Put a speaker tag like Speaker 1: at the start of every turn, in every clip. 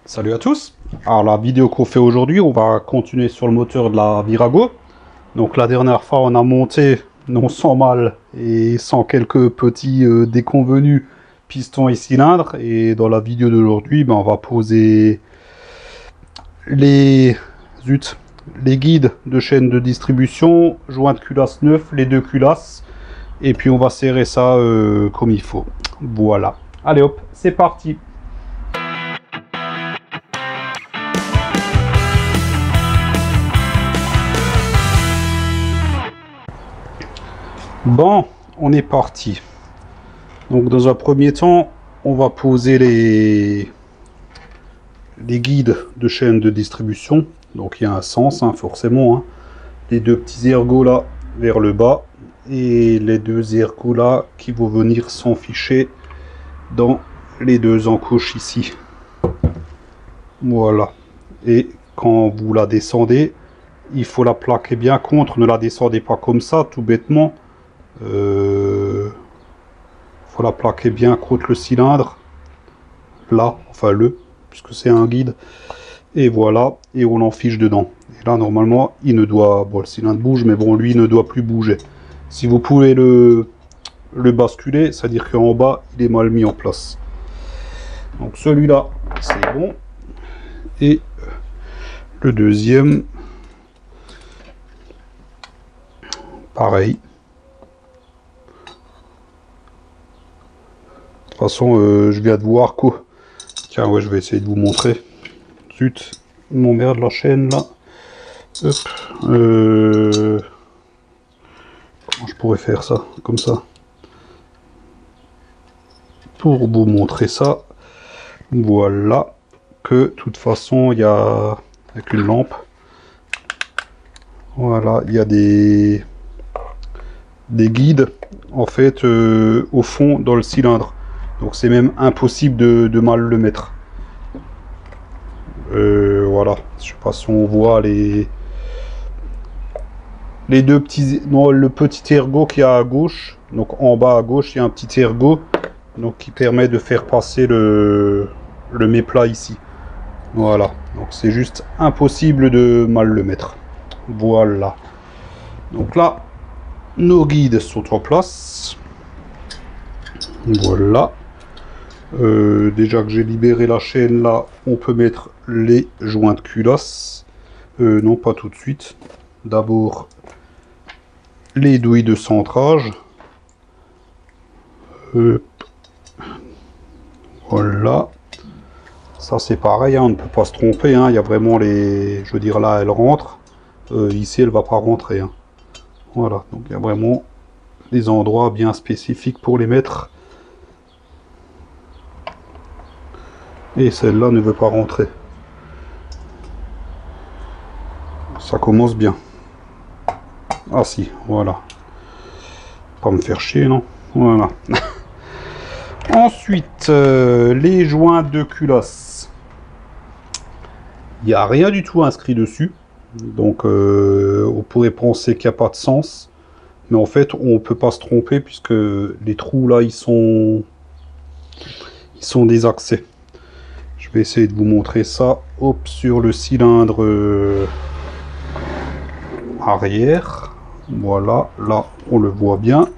Speaker 1: Salut à tous. Alors la vidéo qu'on fait aujourd'hui, on va continuer sur le moteur de la Virago. Donc la dernière fois, on a monté, non sans mal et sans quelques petits déconvenus, pistons et cylindres. Et dans la vidéo d'aujourd'hui, on va poser les zut, les guides de chaîne de distribution, joint de culasse neuf, les deux culasses. Et puis on va serrer ça comme il faut. Voilà. Allez hop, c'est parti. Bon, on est parti. Donc dans un premier temps, on va poser les guides de chaîne de distribution. Donc il y a un sens, hein, forcément. Hein. Les deux petits ergots là vers le bas et les deux ergots là qui vont venir s'enficher dans les deux encoches ici. Voilà. Et quand vous la descendez, il faut la plaquer bien contre. Ne la descendez pas comme ça, tout bêtement. Faut la plaquer bien contre le cylindre là, enfin puisque c'est un guide, et voilà, et on l'enfiche dedans. Et là normalement il ne doit, bon, le cylindre bouge, mais bon, lui il ne doit plus bouger. Si vous pouvez le basculer, c'est à dire qu'en bas il est mal mis en place. Donc celui-là c'est bon, et le deuxième pareil. De toute façon, je viens de voir quoi. Tiens, ouais, je vais essayer de vous montrer. Zut, il m'emmerde la chaîne là. Hop. Comment je pourrais faire ça? Comme ça. Pour vous montrer ça. Voilà. Que de toute façon, il y a avec une lampe. Voilà, il y a des guides en fait au fond dans le cylindre. Donc c'est même impossible de mal le mettre. Voilà, je sais pas si on voit les deux petits, non, le petit ergot qui est à gauche. Donc en bas à gauche il y a un petit ergot, donc qui permet de faire passer le méplat ici. Voilà, donc c'est juste impossible de mal le mettre. Voilà. Donc là, nos guides sont en place. Voilà. Déjà que j'ai libéré la chaîne là, on peut mettre les joints de culasse. Non, pas tout de suite. D'abord, les douilles de centrage. Voilà. Ça c'est pareil, hein, on ne peut pas se tromper. Hein. Il y a vraiment les... Je veux dire, là, elle rentre. Ici, elle va pas rentrer. Hein. Voilà. Donc, il y a vraiment des endroits bien spécifiques pour les mettre. Et celle-là ne veut pas rentrer. Ça commence bien. Ah si, voilà. Pas me faire chier, non? Voilà. Ensuite, les joints de culasse. Il n'y a rien du tout inscrit dessus. Donc, on pourrait penser qu'il n'y a pas de sens. Mais en fait, on ne peut pas se tromper puisque les trous là, ils sont désaxés. Je vais essayer de vous montrer ça. Hop, sur le cylindre arrière. Voilà, là, on le voit bien.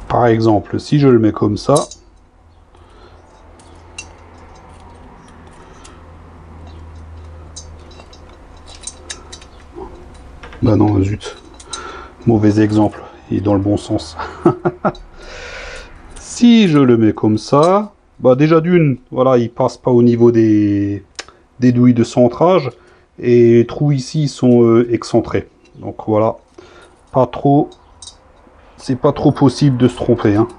Speaker 1: Par exemple, si je le mets comme ça, bah non, zut, mauvais exemple, il est dans le bon sens. Si je le mets comme ça, bah déjà d'une, voilà, il passe pas au niveau des douilles de centrage, et les trous ici sont excentrés. Donc voilà, pas trop, c'est pas trop possible de se tromper. Hein.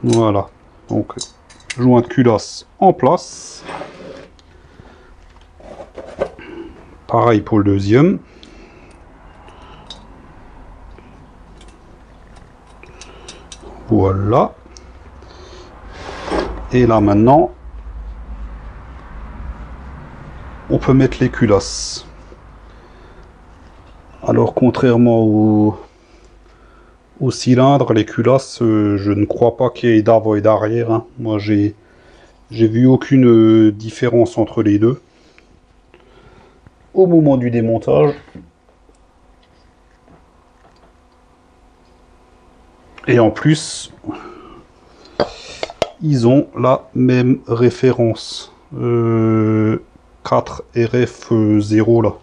Speaker 1: Voilà, donc joint de culasse en place. Pareil pour le deuxième. Voilà. Et là maintenant, on peut mettre les culasses. Alors contrairement au cylindre, les culasses, je ne crois pas qu'il y ait d'avant et d'arrière, hein. Moi, j'ai vu aucune différence entre les deux au moment du démontage. Et en plus, ils ont la même référence. 4RF0 là.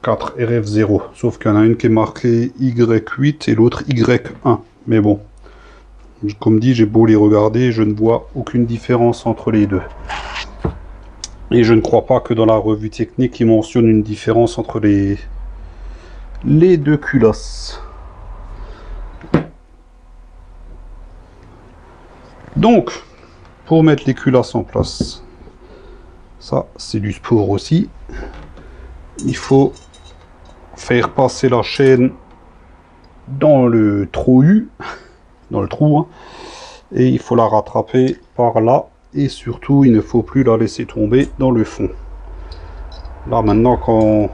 Speaker 1: 4RF0. Sauf qu'il y en a une qui est marquée Y8 et l'autre Y1. Mais bon, comme dit, j'ai beau les regarder, je ne vois aucune différence entre les deux. Et je ne crois pas que dans la revue technique, ils mentionnent une différence entre les deux culasses. Donc, pour mettre les culasses en place, ça c'est du sport aussi, il faut faire passer la chaîne dans le trou U, dans le trou, hein, et il faut la rattraper par là, et surtout il ne faut plus la laisser tomber dans le fond. Là maintenant,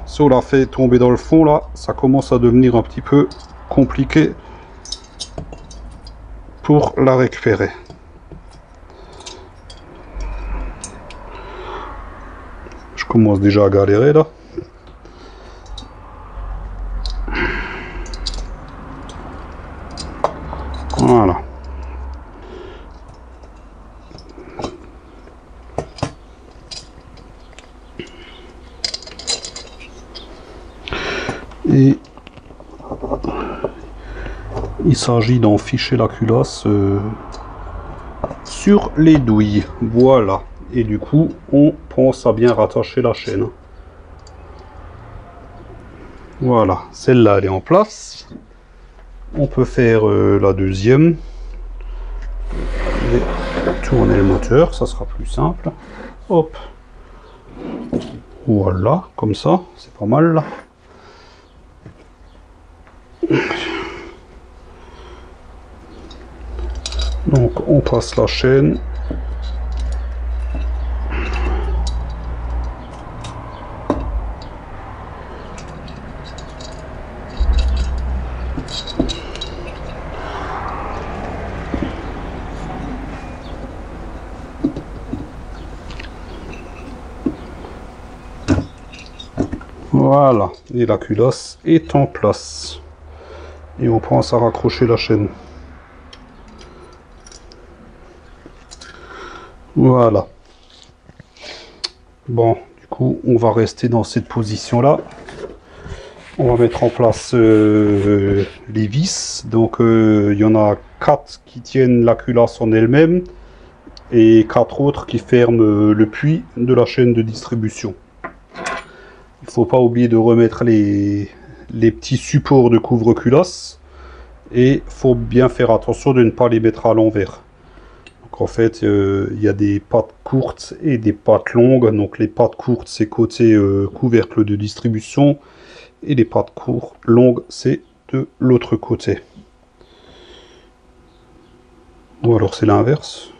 Speaker 1: si on la fait tomber dans le fond, là, ça commence à devenir un petit peu compliqué pour la récupérer. Je commence déjà à galérer là. Voilà. Et il s'agit d'en ficher la culasse sur les douilles. Voilà. Et du coup, on pense à bien rattacher la chaîne. Voilà, celle-là, elle est en place. On peut faire la deuxième. Et tourner le moteur, ça sera plus simple. Hop. Voilà, comme ça, c'est pas mal là. Donc on passe la chaîne. Voilà, et la culasse est en place. Et on pense à raccrocher la chaîne. Voilà. Bon, du coup, on va rester dans cette position-là. On va mettre en place les vis. Donc, il y en a 4 qui tiennent la culasse en elle-même et 4 autres qui ferment le puits de la chaîne de distribution. Il ne faut pas oublier de remettre les petits supports de couvre-culasse et il faut bien faire attention de ne pas les mettre à l'envers. Donc en fait, il y a des pattes courtes et des pattes longues. Donc les pattes courtes, c'est côté couvercle de distribution et les pattes longues, c'est de l'autre côté. Ou alors c'est l'inverse.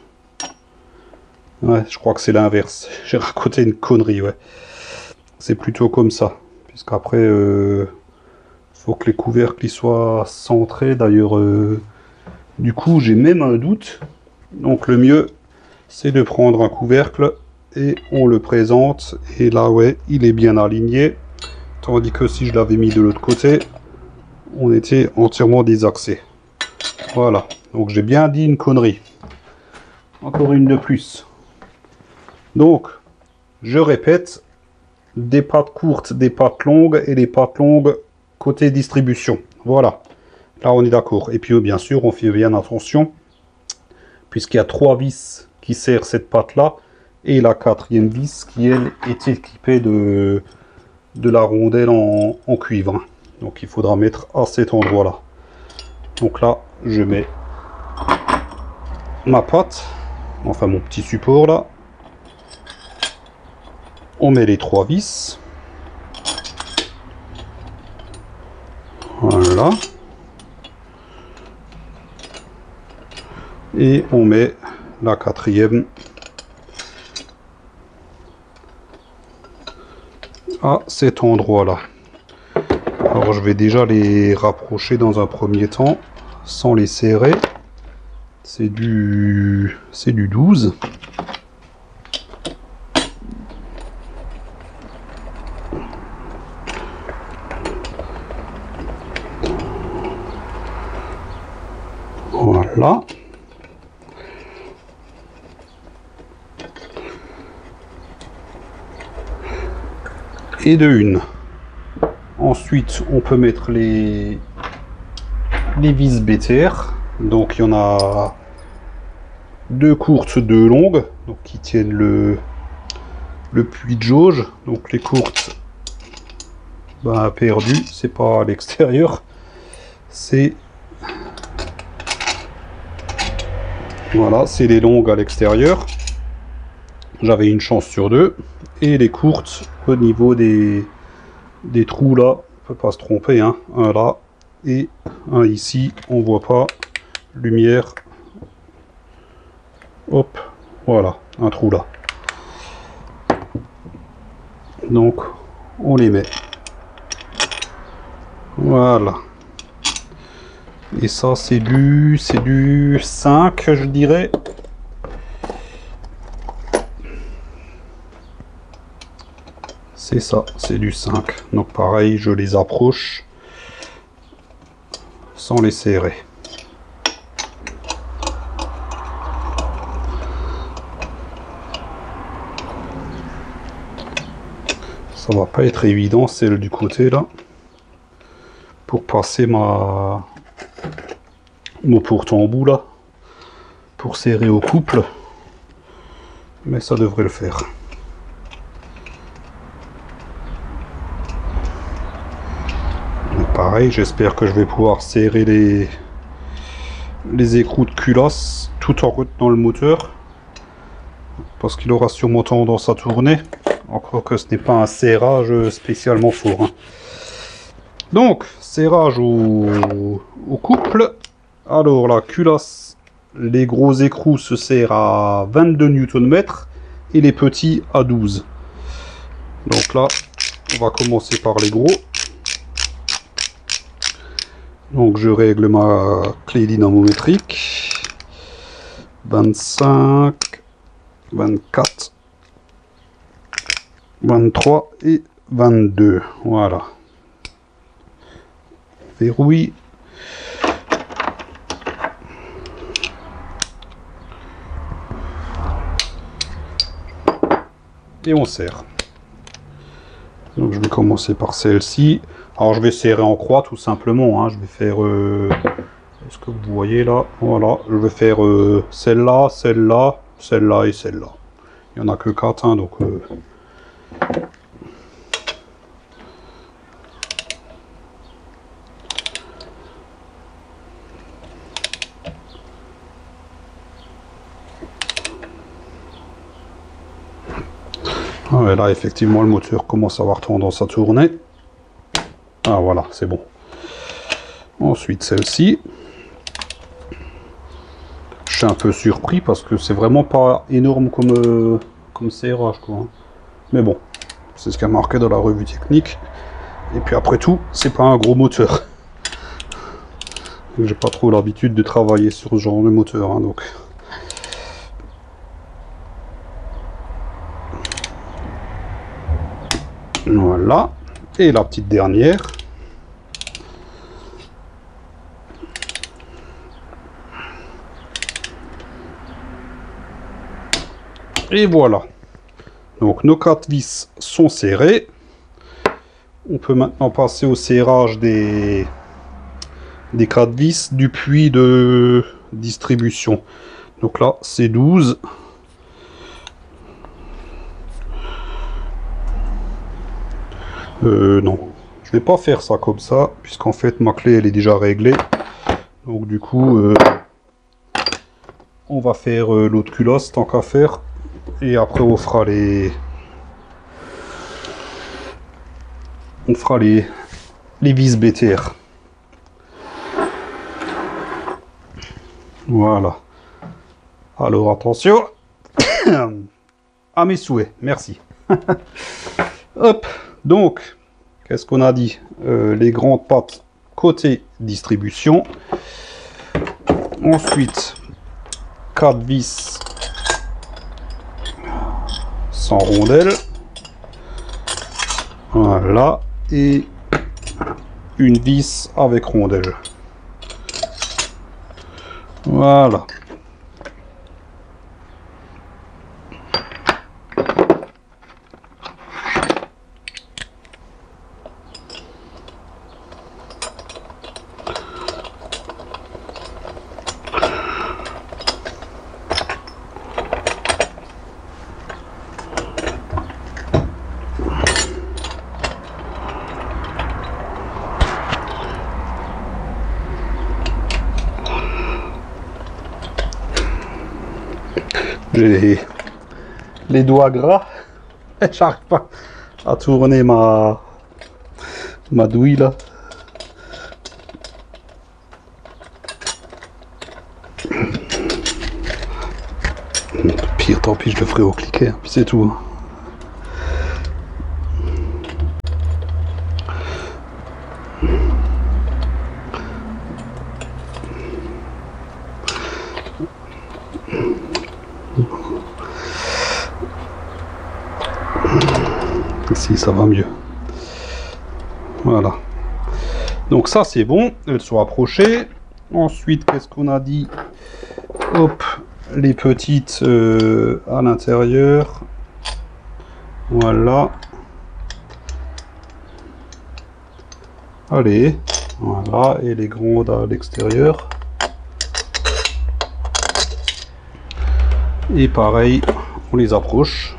Speaker 1: Ouais, je crois que c'est l'inverse. J'ai raconté une connerie, ouais. C'est plutôt comme ça. Puisqu'après, faut que les couvercles y soient centrés. D'ailleurs, du coup, j'ai même un doute. Donc le mieux, c'est de prendre un couvercle et on le présente. Et là, ouais, il est bien aligné. Tandis que si je l'avais mis de l'autre côté, on était entièrement désaxé. Voilà. Donc j'ai bien dit une connerie. Encore une de plus. Donc, je répète, des pattes courtes, des pattes longues et les pattes longues côté distribution. Voilà. Là, on est d'accord. Et puis, bien sûr, on fait bien attention, puisqu'il y a 3 vis qui serrent cette patte-là, et la 4e vis qui, elle, est équipée de la rondelle en cuivre. Donc, il faudra mettre à cet endroit-là. Donc là, je mets ma patte, enfin mon petit support là. On met les 3 vis. Voilà. Et on met la 4e à cet endroit-là. Alors Alors je vais déjà les rapprocher dans un premier temps, sans les serrer. C'est du 12. Voilà. Et de une. Ensuite, on peut mettre les vis BTR. Donc, il y en a 2 courtes, 2 longues, donc qui tiennent le puits de jauge. Donc, les courtes, ben, perdues, c'est pas à l'extérieur, c'est voilà, c'est les longues à l'extérieur. J'avais une chance sur 2. Et les courtes au niveau des trous là, on peut pas se tromper, hein. Un là et un ici, on voit pas, lumière, hop, voilà, un trou là. Donc on les met, voilà. Et ça c'est du 5, je dirais. C'est ça, c'est du 5. Donc pareil, je les approche sans les serrer. Ça va pas être évident, celle du côté là, pour passer mon porte-embout là, pour serrer au couple, mais ça devrait le faire. Pareil, j'espère que je vais pouvoir serrer les écrous de culasse tout en retenant le moteur, parce qu'il aura sûrement tendance à tourner, encore que ce n'est pas un serrage spécialement fort, hein. Donc, serrage au couple. Alors la culasse, les gros écrous se serrent à 22 Nm et les petits à 12. Donc là, on va commencer par les gros. Donc je règle ma clé dynamométrique. 25, 24, 23 et 22. Voilà. Verrouille. Et on serre. Donc je vais commencer par celle-ci. Alors je vais serrer en croix tout simplement, hein. Je vais faire, est-ce que vous voyez là? Voilà, je vais faire celle-là, celle-là, celle-là et celle-là. Il n'y en a que 4, hein, donc... Ouais, là effectivement le moteur commence à avoir tendance à tourner. Ah voilà, c'est bon. Ensuite celle-ci. Je suis un peu surpris parce que c'est vraiment pas énorme comme serrage, quoi. Mais bon, c'est ce qu'il y a marqué dans la revue technique. Et puis après tout, c'est pas un gros moteur. J'ai pas trop l'habitude de travailler sur ce genre de moteur, hein, donc... Voilà. Et la petite dernière. Et voilà. Donc nos 4 vis sont serrées. On peut maintenant passer au serrage des 4 vis du puits de distribution. Donc là, c'est 12. Non, je vais pas faire ça comme ça, puisqu'en fait ma clé elle est déjà réglée. Donc du coup, on va faire l'autre culasse tant qu'à faire. Et après on fera les vis BTR. Voilà. Alors attention à mes souhaits, merci. Hop, donc qu'est-ce qu'on a dit? Les grandes pattes côté distribution. Ensuite, 4 vis sans rondelle. Voilà. Et une vis avec rondelle. Voilà. J'ai les doigts gras, j'arrive pas à tourner ma douille là. Pire, tant pis, je le ferai au cliquet, puis c'est tout. Ici ça va mieux. Voilà. Donc ça c'est bon, elles sont approchées. Ensuite, qu'est-ce qu'on a dit? Hop, les petites à l'intérieur. Voilà. Allez, voilà, et les grandes à l'extérieur. Et pareil, on les approche.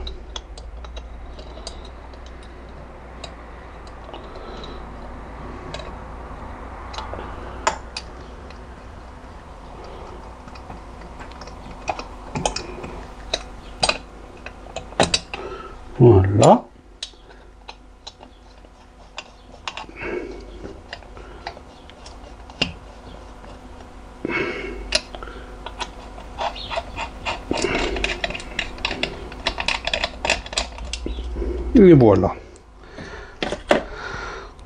Speaker 1: Voilà. Et voilà.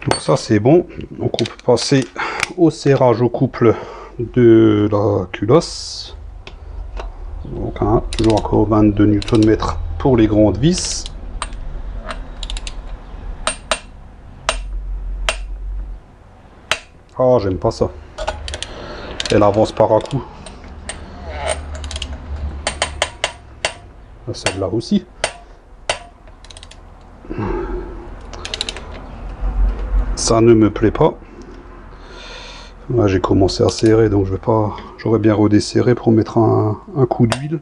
Speaker 1: Donc ça c'est bon. Donc on peut passer au serrage au couple de la culosse. Donc hein, toujours encore 22 Nm pour les grandes vis. Ah, j'aime pas ça. Elle avance par à coup. Celle-là aussi. Ça ne me plaît pas. Là, j'ai commencé à serrer, donc je vais pas. J'aurais bien redesserré pour mettre un coup d'huile.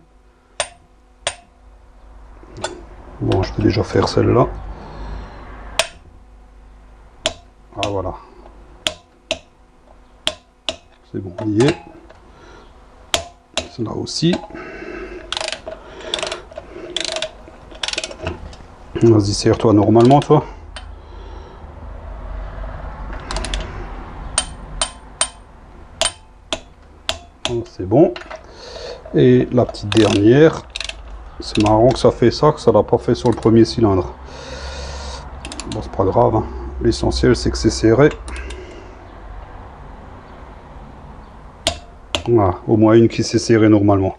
Speaker 1: Bon, je vais déjà faire celle-là. Ah voilà. C'est bon, on y est. Celle-là aussi. Vas-y, serre-toi normalement, toi. C'est bon. Et la petite dernière. C'est marrant que ça fait ça, que ça l'a pas fait sur le premier cylindre. Bon, c'est pas grave. Hein. L'essentiel, c'est que c'est serré. Voilà, au moins une qui s'est serrée normalement.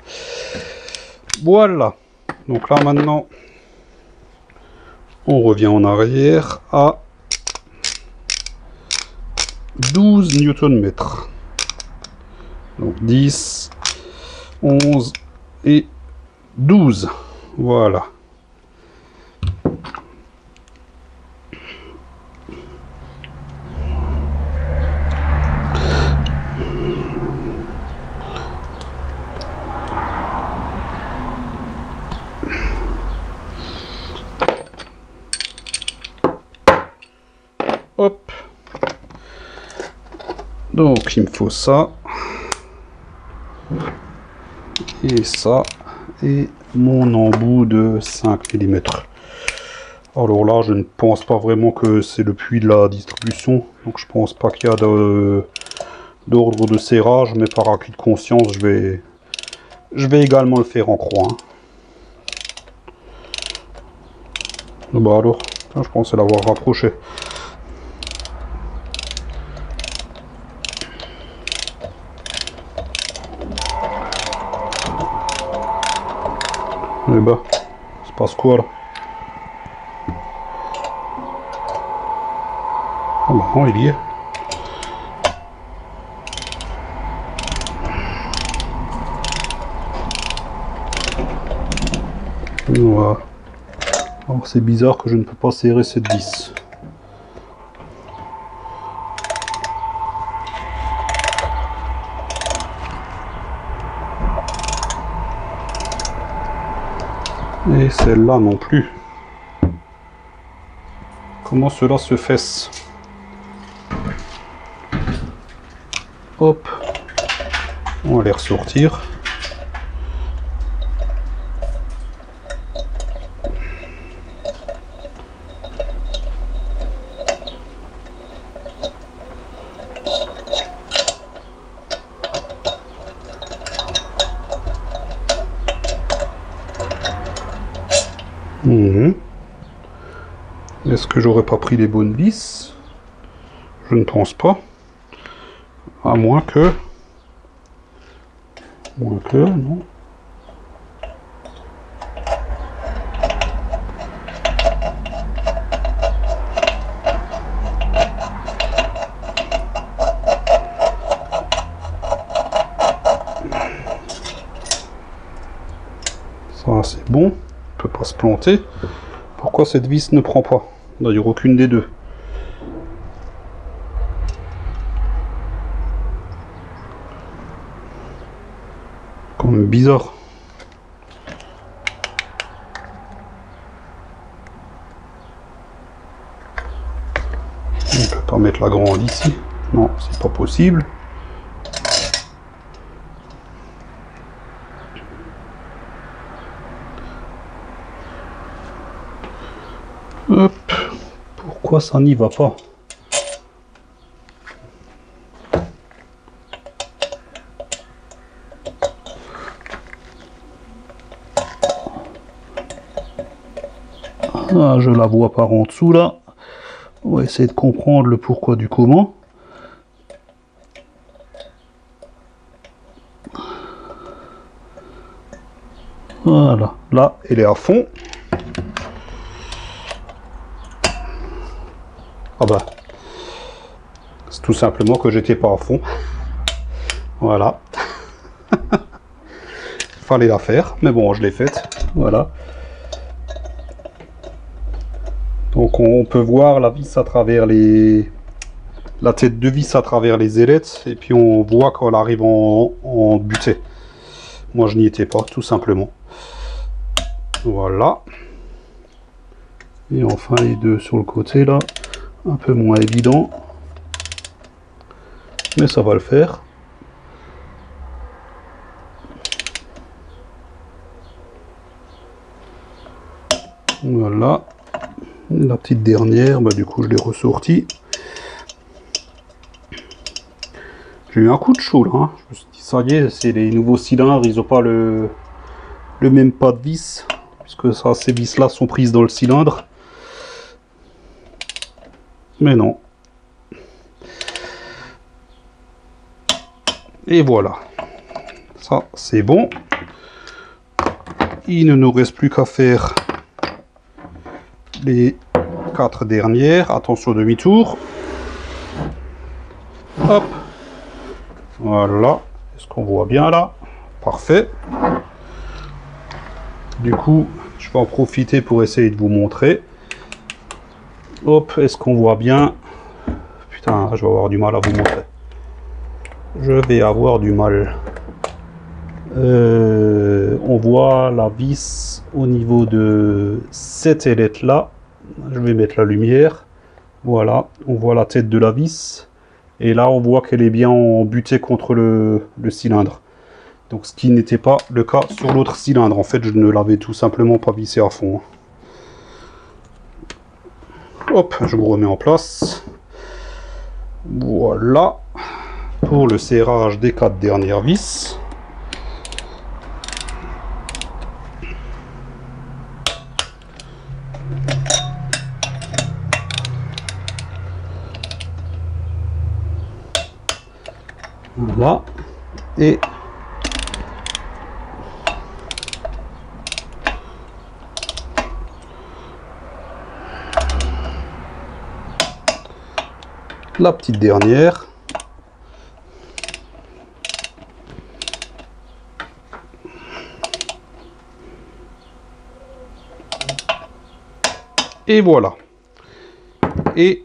Speaker 1: Voilà. Donc là, maintenant, on revient en arrière à 12 Nm. Donc 10, 11 et 12. Voilà. Hop. Donc il me faut ça. Et ça. Et mon embout de 5 mm. Alors là, je ne pense pas vraiment que c'est le puits de la distribution. Donc je pense pas qu'il y a d'ordre de serrage. Mais par acquis de conscience, je vais également le faire en croix. Hein. Bah alors, je pensais l'avoir rapproché. Eh ben, ça passe quoi là? Ah bah non, il y est. Voilà. Alors c'est bizarre que je ne peux pas serrer cette vis. Et celle-là non plus. Comment cela se fait? Hop. On va les ressortir. Est-ce que j'aurais pas pris les bonnes vis? Je ne pense pas. À moins que... non. Ça c'est bon. On peut pas se planter. Pourquoi cette vis ne prend pas? D'ailleurs aucune des deux. Quand même bizarre. On peut pas mettre la grande ici. Non, c'est pas possible. Hop. Pourquoi ça n'y va pas? Ah, je la vois par en dessous là. On va essayer de comprendre le pourquoi du comment. Voilà, là elle est à fond. Ah bah, c'est tout simplement que j'étais pas à fond. Voilà. Fallait la faire, mais bon, je l'ai faite. Voilà. Donc on peut voir la vis à travers les... la tête de vis à travers les ailettes, et puis on voit quand elle arrive en butée. Moi je n'y étais pas, tout simplement. Voilà. Et enfin les deux sur le côté là, un peu moins évident. Mais ça va le faire. Voilà. La petite dernière, bah du coup je l'ai ressortie. J'ai eu un coup de chaud là, hein. Je me suis dit ça y est, c'est les nouveaux cylindres, ils n'ont pas le même pas de vis, puisque ça, ces vis là sont prises dans le cylindre. Mais non. Et voilà. Ça c'est bon. Il ne nous reste plus qu'à faire les 4 dernières. Attention demi-tour. Hop. Voilà. Est-ce qu'on voit bien là? Parfait. Du coup, je vais en profiter pour essayer de vous montrer. Hop, est-ce qu'on voit bien? Putain, je vais avoir du mal à vous montrer. Je vais avoir du mal. On voit la vis au niveau de cette ailette là. Je vais mettre la lumière. Voilà, on voit la tête de la vis. Et là, on voit qu'elle est bien embutée contre le cylindre. Donc, ce qui n'était pas le cas sur l'autre cylindre. En fait, je ne l'avais tout simplement pas vissé à fond. Hop, je me remets en place. Voilà. Pour le serrage des 4 dernières vis. Voilà. Et la petite dernière. Et voilà. Et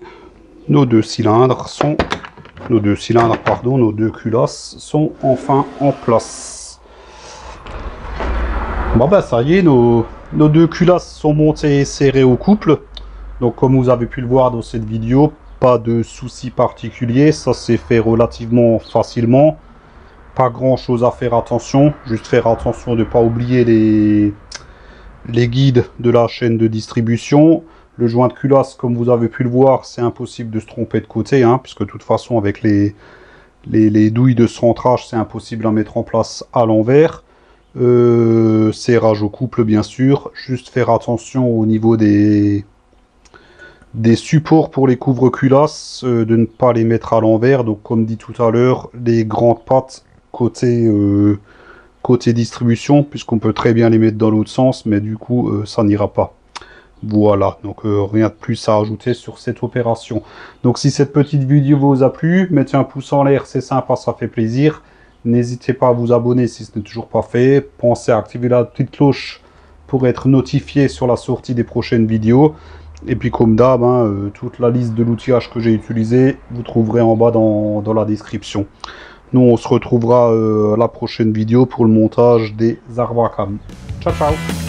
Speaker 1: nos deux cylindres, nos deux culasses sont enfin en place. Bon ben ça y est, nos deux culasses sont montées et serrées au couple. Donc comme vous avez pu le voir dans cette vidéo, pas de soucis particuliers, ça s'est fait relativement facilement. Pas grand chose à faire attention, juste faire attention de ne pas oublier les guides de la chaîne de distribution. Le joint de culasse, comme vous avez pu le voir, c'est impossible de se tromper de côté, hein, puisque de toute façon avec les douilles de centrage, c'est impossible à mettre en place à l'envers. Serrage au couple bien sûr, juste faire attention au niveau des supports pour les couvre-culasses, de ne pas les mettre à l'envers. Donc comme dit tout à l'heure, les grandes pattes côté distribution, puisqu'on peut très bien les mettre dans l'autre sens, mais du coup ça n'ira pas. Voilà, donc rien de plus à ajouter sur cette opération. Donc si cette petite vidéo vous a plu, mettez un pouce en l'air, c'est sympa, ça fait plaisir. N'hésitez pas à vous abonner si ce n'est toujours pas fait. Pensez à activer la petite cloche pour être notifié sur la sortie des prochaines vidéos. Et puis comme d'hab, hein, toute la liste de l'outillage que j'ai utilisé, vous trouverez en bas dans la description. Nous, on se retrouvera à la prochaine vidéo pour le montage des Arbacam. Ciao, ciao!